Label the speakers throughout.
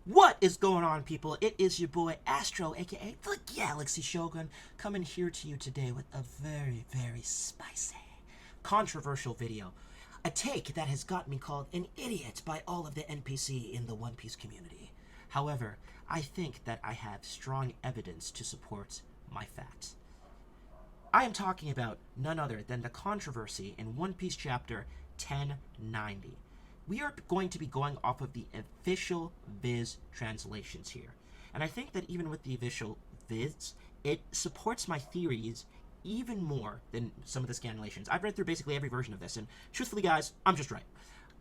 Speaker 1: What is going on, people? It is your boy Astro, aka the Galaxy Shogun, coming here to you today with a very, very spicy, controversial video. A take that has got me called an idiot by all of the NPC in the One Piece community. However, I think that I have strong evidence to support my facts. I am talking about none other than the controversy in One Piece chapter 1090. We are going to be going off of the official Viz translations here. And I think that even with the official Viz, it supports my theories even more than some of the scanlations. I've read through basically every version of this, and truthfully, guys, I'm just right.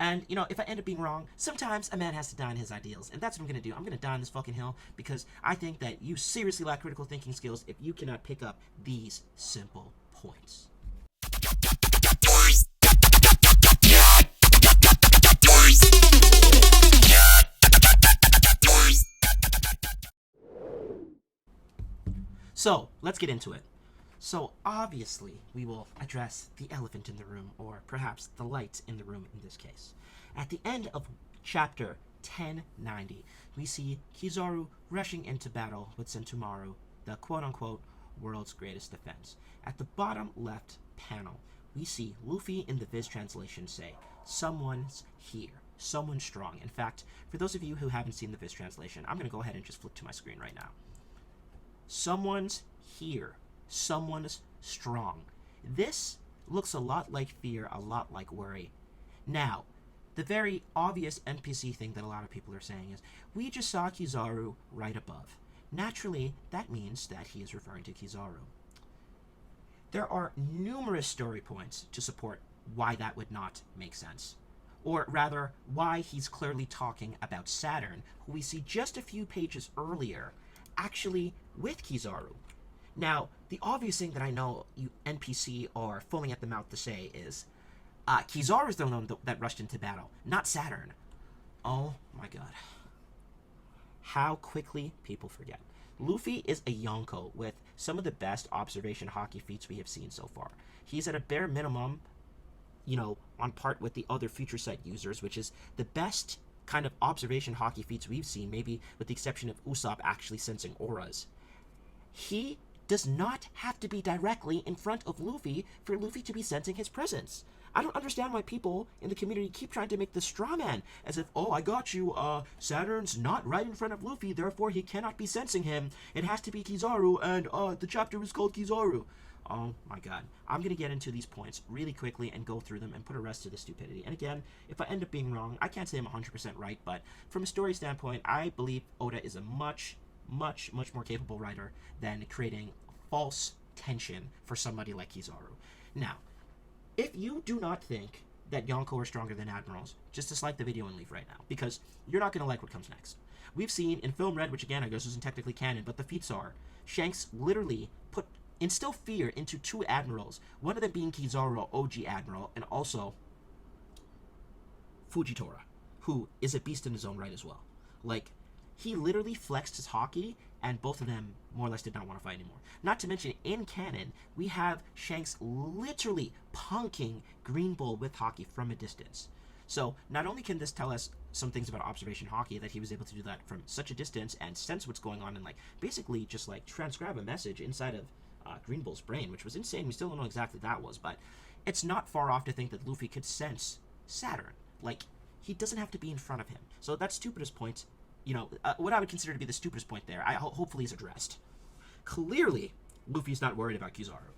Speaker 1: And, you know, if I end up being wrong, sometimes a man has to die on his ideals, and that's what I'm going to do. I'm going to die on this fucking hill, because I think that you seriously lack critical thinking skills if you cannot pick up these simple points. So, let's get into it. So, obviously, we will address the elephant in the room, or perhaps the light in the room in this case. At the end of chapter 1090, we see Kizaru rushing into battle with Sentomaru, the quote-unquote world's greatest defense. At the bottom left panel, we see Luffy in the Viz translation say, "Someone's here. Someone strong." In fact, for those of you who haven't seen the Viz translation, I'm going to go ahead and just flip to my screen right now. Someone's here. Someone's strong. This looks a lot like fear, a lot like worry. Now, the very obvious NPC thing that a lot of people are saying is, we just saw Kizaru right above. Naturally, that means that he is referring to Kizaru. There are numerous story points to support why that would not make sense. Or rather, why he's clearly talking about Saturn, who we see just a few pages earlier, actually with Kizaru. Now, the obvious thing that I know you NPC are foaming at the mouth to say is, Kizaru is the one that rushed into battle, not Saturn. Oh my god. How quickly people forget. Luffy is a Yonko with some of the best observation haki feats we have seen so far. He's at a bare minimum, you know, on part with the other future sight users, which is the best kind of observation haki feats we've seen, maybe with the exception of Usopp actually sensing auras. He does not have to be directly in front of Luffy for Luffy to be sensing his presence. I don't understand why people in the community keep trying to make the straw man as if, oh, I got you, Saturn's not right in front of Luffy, therefore he cannot be sensing him. It has to be Kizaru, and the chapter is called Kizaru. Oh my god. I'm going to get into these points really quickly and go through them and put a rest to the stupidity. And again, if I end up being wrong, I can't say I'm 100% right, but from a story standpoint, I believe Oda is a much more capable writer than creating false tension for somebody like Kizaru. Now, if you do not think that Yonko are stronger than Admirals, just dislike the video and leave right now, because you're not going to like what comes next. We've seen in Film Red, which again I guess isn't technically canon, but the feats are, Shanks literally instill fear into two Admirals, one of them being Kizaru, OG Admiral, and also Fujitora, who is a beast in his own right as well. Like, he literally flexed his haki, and both of them more or less did not want to fight anymore. Not to mention, in canon, we have Shanks literally punking Green Bull with haki from a distance. So, not only can this tell us some things about observation haki, that he was able to do that from such a distance and sense what's going on and, like, basically just, like, transcribe a message inside of Green Bull's brain, which was insane. We still don't know exactly what that was, but it's not far off to think that Luffy could sense Saturn. Like, he doesn't have to be in front of him. So that stupidest point, you know, what I would consider to be the stupidest point there, hopefully is addressed. Clearly, Luffy's not worried about Kizaru.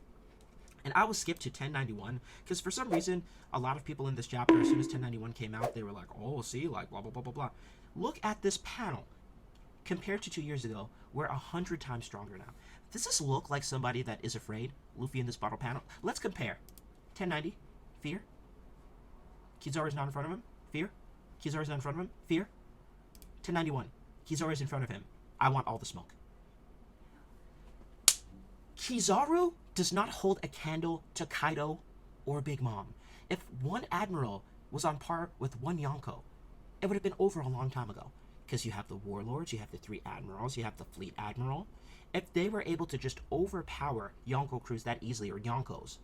Speaker 1: And I will skip to 1091, because for some reason, a lot of people in this chapter, as soon as 1091 came out, they were like, oh, see, like, blah, blah, blah, blah, blah. Look at this panel. Compared to 2 years ago, we're 100 times stronger now. Does this look like somebody that is afraid? Luffy in this bottle panel? Let's compare. 1090, fear. Kizaru's not in front of him, fear. Kizaru's not in front of him, fear. 1091, Kizaru's in front of him. I want all the smoke. Kizaru does not hold a candle to Kaido or Big Mom. If one Admiral was on par with one Yonko, it would have been over a long time ago. Because you have the Warlords, you have the 3 Admirals, you have the Fleet Admiral. If they were able to just overpower Yonko crews that easily, or Yonkos,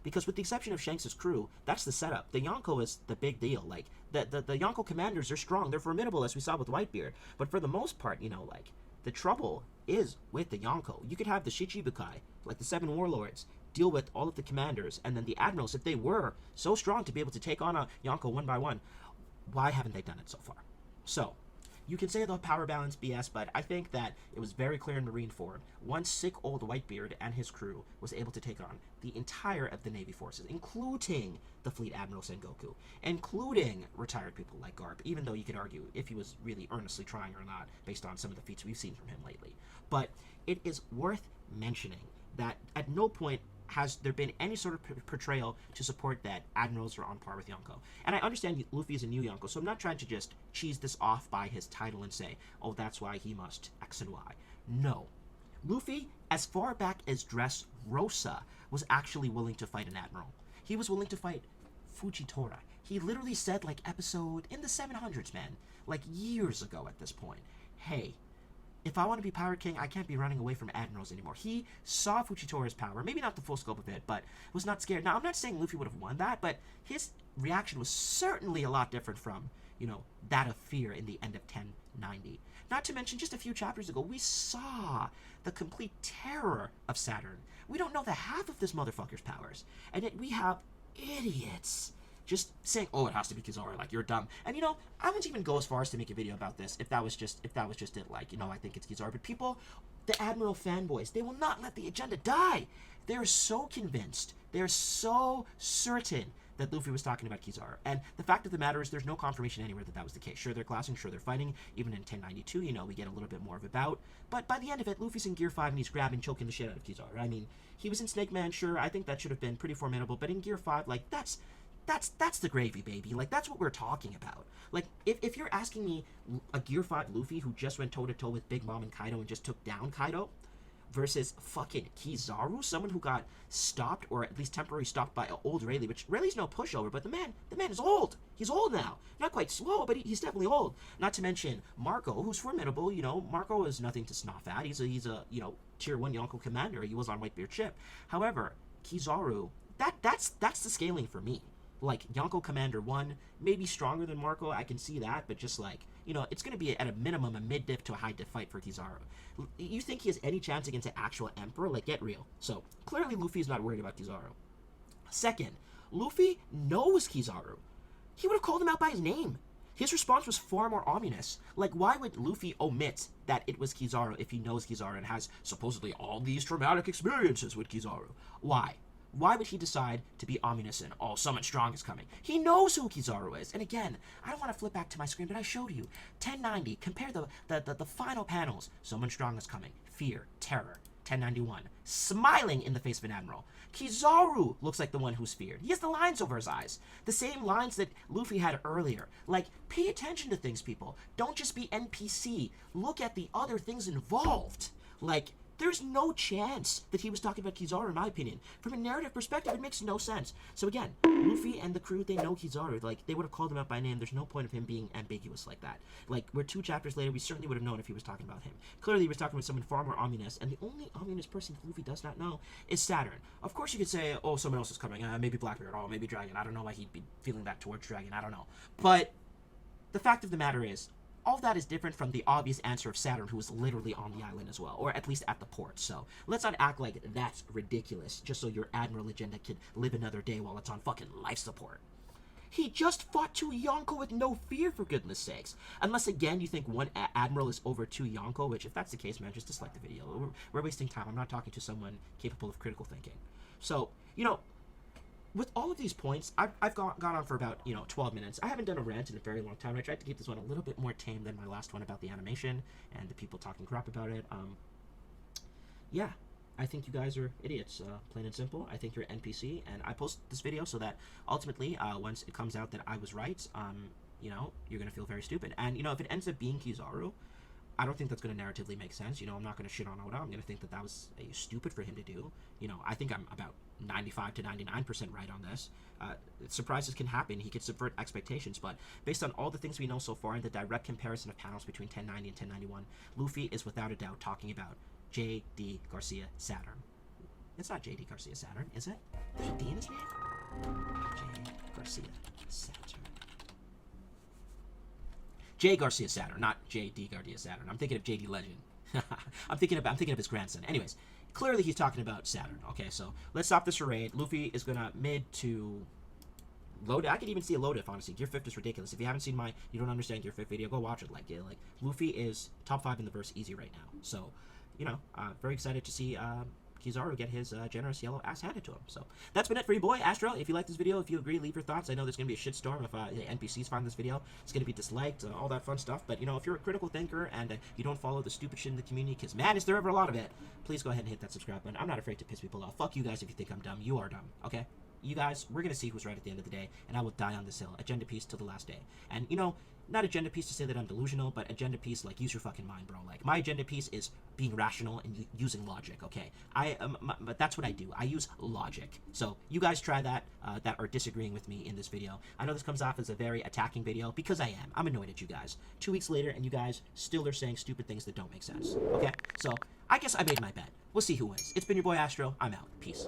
Speaker 1: because with the exception of Shanks' crew, that's the setup. The Yonko is the big deal. Like, the Yonko commanders are strong. They're formidable, as we saw with Whitebeard. But for the most part, you know, like, the trouble is with the Yonko. You could have the Shichibukai, like the 7 warlords, deal with all of the commanders, and then the admirals, if they were so strong to be able to take on a Yonko one by one, why haven't they done it so far? So, you can say the power balance BS, but I think that it was very clear in Marineford, one sick old Whitebeard and his crew was able to take on the entire of the Navy forces, including the Fleet Admiral Sengoku, including retired people like Garp, even though you could argue if he was really earnestly trying or not, based on some of the feats we've seen from him lately. But it is worth mentioning that at no point has there been any sort of portrayal to support that Admirals are on par with Yonko. And I understand Luffy is a new Yonko, so I'm not trying to just cheese this off by his title and say, oh, that's why he must X and Y. No. Luffy, as far back as Dressrosa, was actually willing to fight an Admiral. He was willing to fight Fujitora. He literally said, like, episode in the 700s, man, like years ago at this point, hey, if I want to be Pirate King, I can't be running away from Admirals anymore. He saw Fujitora's power, maybe not the full scope of it, but was not scared. Now, I'm not saying Luffy would have won that, but his reaction was certainly a lot different from, you know, that of fear in the end of 1090. Not to mention, just a few chapters ago, we saw the complete terror of Saturn. We don't know the half of this motherfucker's powers, and yet we have idiots just saying, oh, it has to be Kizaru, like, you're dumb. And, you know, I wouldn't even go as far as to make a video about this if that was just it, like, you know, I think it's Kizaru. But people, the Admiral fanboys, they will not let the agenda die. They're so convinced, they're so certain that Luffy was talking about Kizaru. And the fact of the matter is there's no confirmation anywhere that that was the case. Sure, they're clashing, sure, they're fighting. Even in 1092, you know, we get a little bit more of a bout. But by the end of it, Luffy's in Gear 5 and he's grabbing, choking the shit out of Kizaru. I mean, he was in Snake Man, sure, I think that should have been pretty formidable. But in Gear 5, like, that's the gravy, baby. Like, that's what we're talking about. Like, if you're asking me a Gear 5 Luffy who just went toe-to-toe with Big Mom and Kaido and just took down Kaido versus fucking Kizaru, someone who got stopped, or at least temporarily stopped by old Rayleigh, which Rayleigh's no pushover, but the man is old. He's old now. Not quite slow, but he's definitely old. Not to mention Marco, who's formidable. You know, Marco is nothing to scoff at. He's a you know, tier 1 Yonko commander. He was on Whitebeard's ship. However, Kizaru, that's the scaling for me. Like, Yonko Commander 1, maybe stronger than Marco, I can see that, but just like, you know, it's going to be at a minimum a mid-diff to a high-diff fight for Kizaru. You think he has any chance against an actual Emperor? Like, get real. So, clearly Luffy is not worried about Kizaru. Second, Luffy knows Kizaru. He would have called him out by his name. His response was far more ominous. Like, why would Luffy omit that it was Kizaru if he knows Kizaru and has supposedly all these traumatic experiences with Kizaru? Why? Why would he decide to be ominous and, oh, someone strong is coming? He knows who Kizaru is. And again, I don't want to flip back to my screen, but I showed you. 1090, compare the final panels. Someone strong is coming. Fear, terror. 1091, smiling in the face of an admiral. Kizaru looks like the one who's feared. He has the lines over his eyes. The same lines that Luffy had earlier. Like, pay attention to things, people. Don't just be NPC. Look at the other things involved. Like, there's no chance that he was talking about Kizaru, in my opinion. From a narrative perspective, it makes no sense. So again, Luffy and the crew, they know Kizaru. Like, they would have called him out by name. There's no point of him being ambiguous like that. Like, we're 2 chapters later, we certainly would have known if he was talking about him. Clearly, he was talking about someone far more ominous, and the only ominous person Luffy does not know is Saturn. Of course, you could say, oh, someone else is coming. Maybe Blackbeard, oh, maybe Dragon. I don't know why he'd be feeling that towards Dragon. I don't know. But the fact of the matter is, all of that is different from the obvious answer of Saturn, who was literally on the island as well, or at least at the port. So let's not act like that's ridiculous, just so your Admiral agenda can live another day while it's on fucking life support. He just fought 2 Yonko with no fear, for goodness sakes. Unless, again, you think 1 Admiral is over 2 Yonko, which, if that's the case, man, just dislike the video. We're wasting time. I'm not talking to someone capable of critical thinking. So, you know, with all of these points, I've gone on for about, 12 minutes. I haven't done a rant in a very long time. I tried to keep this one a little bit more tame than my last one about the animation and the people talking crap about it. Yeah, I think you guys are idiots, plain and simple. I think you're NPC, and I post this video so that ultimately, once it comes out that I was right, you're going to feel very stupid. And, if it ends up being Kizaru, I don't think that's going to narratively make sense. I'm not going to shit on Oda. I'm going to think that was stupid for him to do. I think I'm about 95 to 99% right on this. Surprises can happen. He could subvert expectations, but based on all the things we know so far and the direct comparison of panels between 1090 and 1091, Luffy is without a doubt talking about J.D. Garcia Saturn. It's not J.D. Garcia Saturn, is it? There's a D in his name? J. Garcia Saturn. J. Garcia Saturn, not J.D. Garcia Saturn. I'm thinking of J.D. Legend. I'm thinking of his grandson. Anyways, clearly he's talking about Saturn. Okay, so let's stop this charade. Luffy is gonna mid to load. I can even see a load if, honestly. Gear 5 is ridiculous. If you haven't seen my You Don't Understand Gear 5 video, go watch it. Like Luffy is top 5 in the verse easy right now. So, very excited to see Kizaru get his generous yellow ass handed to him. So that's been it for your boy Astro. If you like this video, if you agree, leave your thoughts. I know there's gonna be a shitstorm if the NPCs find this video. It's gonna be disliked, all that fun stuff. But if you're a critical thinker and you don't follow the stupid shit in the community, because man, is there ever a lot of it, please go ahead and hit that subscribe button. I'm not afraid to piss people off. Fuck you guys if you think I'm dumb. You are dumb. Okay. You guys, we're gonna see who's right at the end of the day, and I will die on this hill. Agenda piece till the last day. And not agenda piece to say that I'm delusional, but agenda piece like use your fucking mind, bro. Like my agenda piece is being rational and using logic. Okay, but that's what I do. I use logic. So you guys try that. That are disagreeing with me in this video. I know this comes off as a very attacking video because I am. I'm annoyed at you guys. 2 weeks later, and you guys still are saying stupid things that don't make sense. Okay, so I guess I made my bet. We'll see who wins. It's been your boy Astro. I'm out. Peace.